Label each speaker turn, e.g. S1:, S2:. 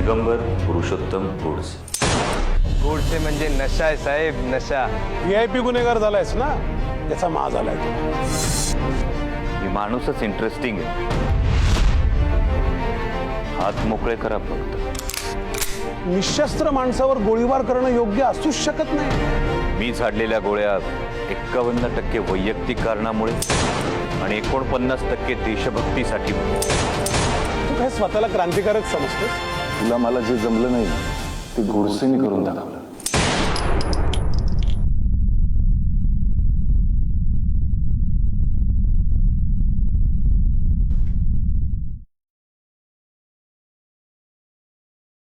S1: दिगंबर पुरुषोत्तम गोडसे.
S2: गोडसे म्हणजे नशा आहे साहेब, नशा.
S3: VIP गुन्हेगार झालायस ना, त्याचा मा झालाय तू.
S1: मी माणूसच इंटरेस्टिंग आहे. हात मोकळे करा फक्त.
S3: निशस्त्र माणसावर गोळीबार करणं योग्य असूच शकत नाही.
S1: मी झाडलेल्या गोळ्या 51% वैयक्तिक कारणामुळे आणि 49% देशभक्तीसाठी.
S3: तू काय स्वतःला क्रांतिकारक समजतोस?
S4: तुला मला जे जमलं नाही ते गोडसेने करून दाखवलं.